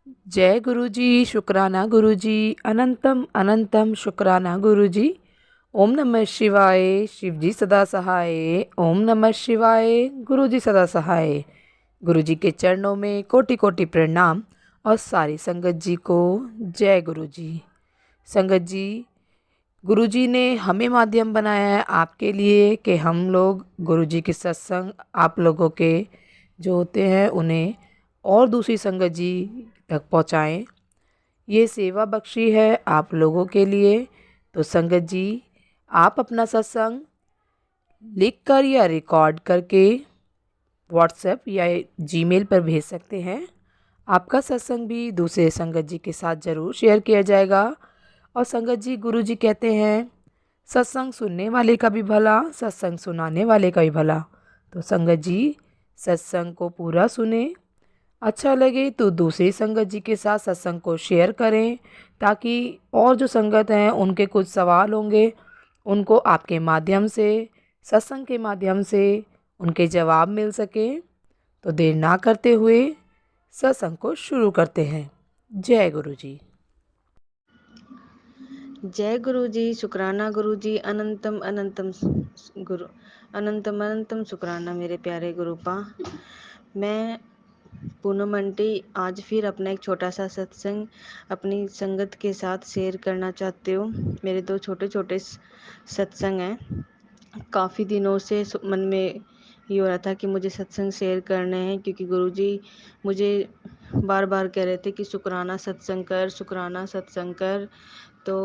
जय गुरु जी, शुक्राना गुरु जी, अनंतम अनंतम शुक्राना गुरु जी। ओम नमः शिवाय, शिव जी सदा सहाय। ओम नमः शिवाय, गुरु जी सदा सहाय। गुरु जी के चरणों में कोटि कोटि प्रणाम और सारी संगत जी को जय गुरु जी। संगत जी, गुरु जी ने हमें माध्यम बनाया है आपके लिए कि हम लोग गुरु जी के सत्संग आप लोगों के जो होते हैं उन्हें और दूसरी संगत जी तक पहुँचाएँ। ये सेवा बख्शी है आप लोगों के लिए। तो संगत जी, आप अपना सत्संग लिख कर या रिकॉर्ड करके व्हाट्सएप या जीमेल पर भेज सकते हैं। आपका सत्संग भी दूसरे संगत जी के साथ ज़रूर शेयर किया जाएगा। और संगत जी, गुरु जी कहते हैं सत्संग सुनने वाले का भी भला, सत्संग सुनाने वाले का भी भला। तो संगत जी, सत्संग को पूरा सुने, अच्छा लगे तो दूसरी संगत जी के साथ सत्संग को शेयर करें, ताकि और जो संगत हैं उनके कुछ सवाल होंगे उनको आपके माध्यम से, सत्संग के माध्यम से उनके जवाब मिल सके। तो देर ना करते हुए सत्संग को शुरू करते हैं। जय गुरु जी। जय गुरु जी, शुक्राना गुरु जी, अनंतम अनंतम गुरु, अनंतम अनंतम शुक्राना मेरे प्यारे गुरुपा। मैं पूनम आंटी आज फिर अपना एक छोटा सा सत्संग अपनी संगत के साथ शेयर करना चाहती हूँ। मेरे दो छोटे छोटे सत्संग हैं। काफ़ी दिनों से मन में ये हो रहा था कि मुझे सत्संग शेयर करने हैं, क्योंकि गुरुजी मुझे बार बार कह रहे थे कि शुक्राना सत्संग कर, शुक्राना सत्संग कर। तो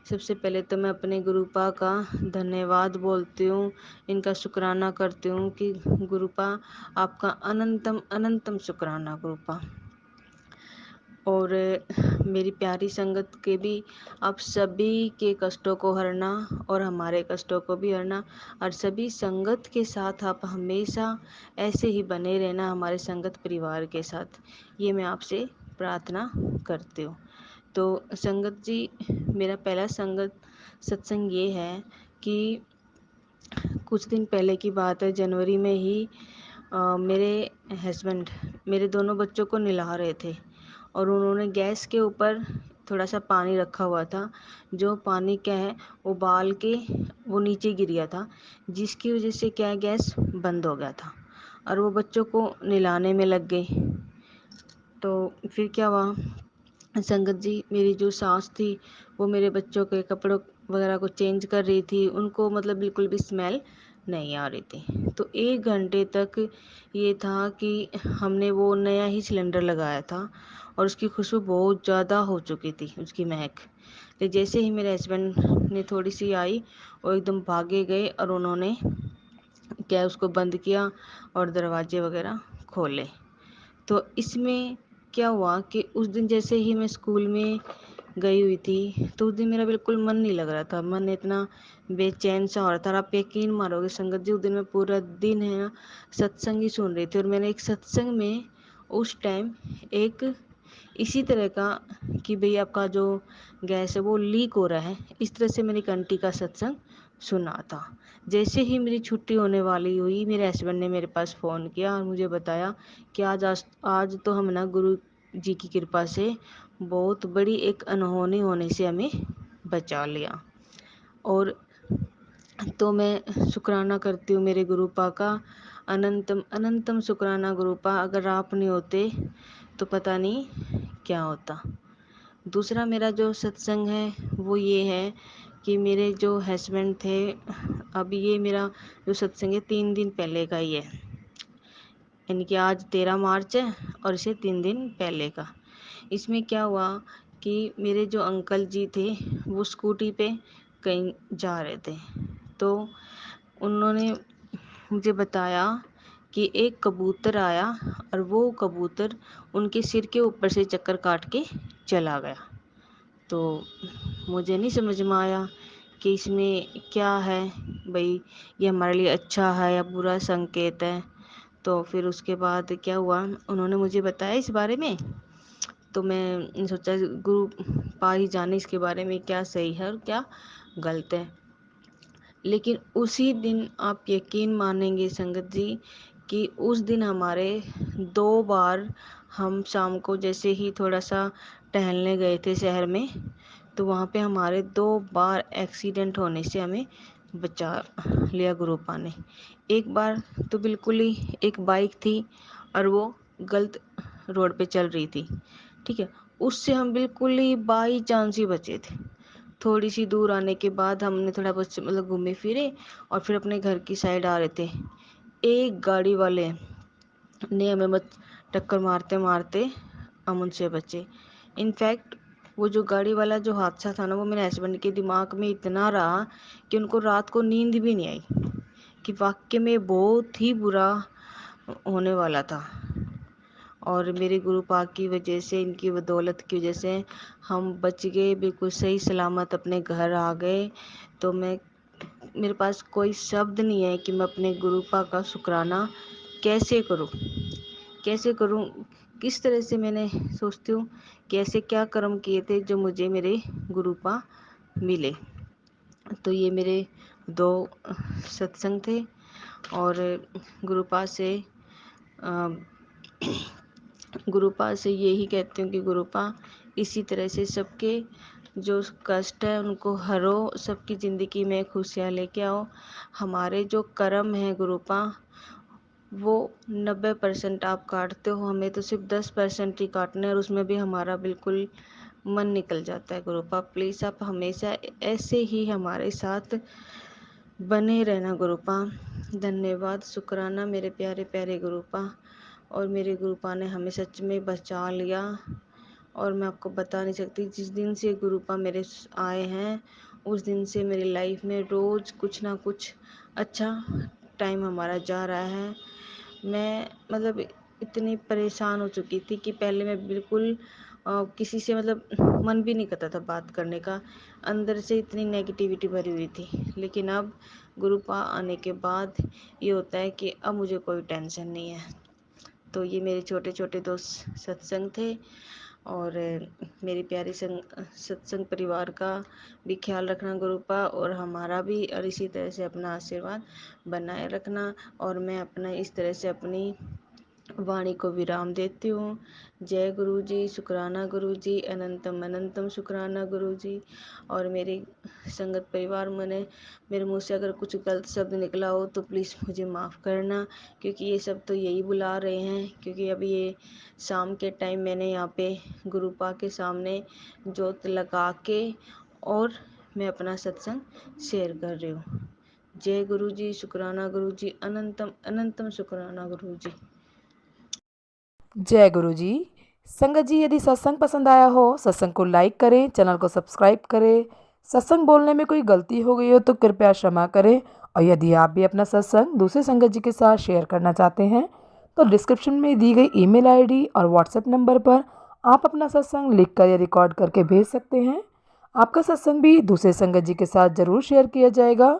सबसे पहले तो मैं अपने गुरुपा का धन्यवाद बोलती हूँ, इनका शुक्राना करती हूँ कि गुरुपा आपका अनंतम अनंतम शुक्राना गुरुपा। और मेरी प्यारी संगत के भी आप सभी के कष्टों को हरना और हमारे कष्टों को भी हरना, और सभी संगत के साथ आप हमेशा ऐसे ही बने रहना हमारे संगत परिवार के साथ, ये मैं आपसे प्रार्थना करती हूँ। तो संगत जी, मेरा पहला संगत सत्संग ये है कि कुछ दिन पहले की बात है, जनवरी में ही मेरे हस्बैंड मेरे दोनों बच्चों को नहला रहे थे और उन्होंने गैस के ऊपर थोड़ा सा पानी रखा हुआ था। जो पानी क्या है उबाल के वो नीचे गिर गया था, जिसकी वजह से क्या है गैस बंद हो गया था और वो बच्चों को नहलाने में लग गए। तो फिर क्या हुआ, संगत जी, मेरी जो सास थी वो मेरे बच्चों के कपड़ों वगैरह को चेंज कर रही थी, उनको मतलब बिल्कुल भी स्मेल नहीं आ रही थी। तो 1 घंटे तक ये था कि हमने वो नया ही सिलेंडर लगाया था और उसकी खुशबू बहुत ज़्यादा हो चुकी थी, उसकी महक। लेकिन जैसे ही मेरे हस्बैंड ने थोड़ी सी आई, वो एकदम भागे गए और उन्होंने क्या उसको बंद किया और दरवाजे वगैरह खोले। तो इसमें क्या हुआ कि उस दिन जैसे ही मैं स्कूल में गई हुई थी, तो उस दिन मेरा बिल्कुल मन नहीं लग रहा था, मन इतना बेचैन सा हो रहा था। और आप यकीन मारोगे संगत जी, उस दिन मैं पूरा दिन है ना सत्संग ही सुन रही थी, और मैंने एक सत्संग में उस टाइम एक इसी तरह का कि भाई आपका जो गैस है वो लीक हो रहा है, इस तरह से मेरी कंटी का सत्संग सुना था। जैसे ही मेरी छुट्टी होने वाली हुई, मेरे हस्बैंड ने मेरे पास फ़ोन किया और मुझे बताया कि आज तो हम ना गुरु जी की कृपा से बहुत बड़ी एक अनहोनी होने से हमें बचा लिया। और तो मैं शुक्राना करती हूँ मेरे गुरुपा का, अनंतम अनंतम शुक्राना गुरुपा। अगर आप नहीं होते तो पता नहीं क्या होता। दूसरा मेरा जो सत्संग है वो ये है कि मेरे जो हस्बैंड थे, अभी ये मेरा जो सत्संग है 3 दिन पहले का ही है, यानी कि आज 13 मार्च है और इसे 3 दिन पहले का। इसमें क्या हुआ कि मेरे जो अंकल जी थे वो स्कूटी पे कहीं जा रहे थे, तो उन्होंने मुझे बताया कि एक कबूतर आया और वो कबूतर उनके सिर के ऊपर से चक्कर काट के चला गया। तो मुझे नहीं समझ में आया कि इसमें क्या है, भाई ये हमारे लिए अच्छा है या बुरा संकेत है। तो फिर उसके बाद क्या हुआ, उन्होंने मुझे बताया इस बारे में, तो मैं सोचा गुरु पा ही जाने इसके बारे में क्या सही है और क्या गलत है। लेकिन उसी दिन आप यकीन मानेंगे संगत जी कि उस दिन हमारे 2 बार हम शाम को जैसे ही थोड़ा सा टहलने गए थे शहर में, तो वहाँ पे हमारे 2 बार एक्सीडेंट होने से हमें बचा लिया गुरुपा ने। एक बार तो बिल्कुल ही एक बाइक थी और वो गलत रोड पे चल रही थी, ठीक है, उससे हम बिल्कुल ही बाई चांस ही बचे थे। थोड़ी सी दूर आने के बाद हमने थोड़ा बहुत मतलब घूमे फिरे और फिर अपने घर की साइड आ रहे थे, एक गाड़ी वाले ने हमें बस टक्कर मारते मारते हम उनसे बचे। इनफैक्ट वो जो गाड़ी वाला जो हादसा था ना, वो मेरे हस्बैंड के दिमाग में इतना रहा कि उनको रात को नींद भी नहीं आई, कि वाकई में बहुत ही बुरा होने वाला था। और मेरे गुरु पाक की वजह से, इनकी बदौलत की वजह से हम बच गए, बिल्कुल सही सलामत अपने घर आ गए। तो मेरे पास कोई शब्द नहीं है कि मैं अपने गुरु पाक का शुक्राना कैसे करूं, कैसे करूं, किस तरह से मैंने सोचती हूँ कि ऐसे क्या कर्म किए थे जो मुझे मेरे गुरुपा मिले। तो ये मेरे 2 सत्संग थे और गुरुपा से गुरुपा से यही कहती हूँ कि गुरुपा इसी तरह से सबके जो कष्ट है उनको हरो, सबकी ज़िंदगी में खुशियाँ लेके आओ। हमारे जो कर्म हैं गुरुपा, वो 90% आप काटते हो, हमें तो सिर्फ 10% ही काटना है और उसमें भी हमारा बिल्कुल मन निकल जाता है। गुरुपा प्लीज़ आप हमेशा ऐसे ही हमारे साथ बने रहना गुरुपा। धन्यवाद, शुक्राना मेरे प्यारे प्यारे गुरुपा। और मेरे गुरुपा ने हमें सच में बचा लिया और मैं आपको बता नहीं सकती, जिस दिन से गुरुपा मेरे आए हैं उस दिन से मेरी लाइफ में रोज़ कुछ ना कुछ अच्छा टाइम हमारा जा रहा है। मैं मतलब इतनी परेशान हो चुकी थी कि पहले मैं बिल्कुल किसी से मतलब मन भी नहीं करता था बात करने का, अंदर से इतनी नेगेटिविटी भरी हुई थी। लेकिन अब गुरुपा आने के बाद ये होता है कि अब मुझे कोई टेंशन नहीं है। तो ये मेरे छोटे छोटे 2 सत्संग थे और मेरी प्यारी सत्संग परिवार का भी ख्याल रखना गुरुपा, और हमारा भी, और इसी तरह से अपना आशीर्वाद बनाए रखना। और मैं अपना इस तरह से अपनी वाणी को विराम देती हूँ। जय गुरु जी, शुक्राना गुरु जी, अनंतम अनंतम शुक्राना गुरु जी। और मेरे संगत परिवार मेरे मुँह से अगर कुछ गलत शब्द निकला हो तो प्लीज़ मुझे माफ़ करना, क्योंकि ये सब तो यही बुला रहे हैं। क्योंकि अभी ये शाम के टाइम मैंने यहाँ पे गुरुपा के सामने जोत लगा के और मैं अपना सत्संग शेयर कर रही हूँ। जय गुरु जी, शुक्राना गुरु जी, अनंतम अनंतम शुक्राना गुरु जी। जय गुरु जी। संगत जी, यदि सत्संग पसंद आया हो, सत्संग को लाइक करें, चैनल को सब्सक्राइब करें। सत्संग बोलने में कोई गलती हो गई हो तो कृपया क्षमा करें। और यदि आप भी अपना सत्संग दूसरे संगत जी के साथ शेयर करना चाहते हैं तो डिस्क्रिप्शन में दी गई ईमेल आईडी और व्हाट्सएप नंबर पर आप अपना सत्संग लिखकर या रिकॉर्ड करके भेज सकते हैं। आपका सत्संग भी दूसरे संगत जी के साथ ज़रूर शेयर किया जाएगा।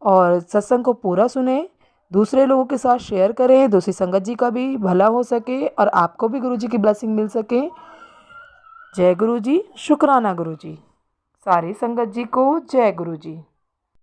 और सत्संग को पूरा सुने, दूसरे लोगों के साथ शेयर करें, दूसरी संगत जी का भी भला हो सके और आपको भी गुरु जी की ब्लेसिंग मिल सके। जय गुरु जी, शुक्राना गुरु जी। सारी संगत जी को जय गुरु जी।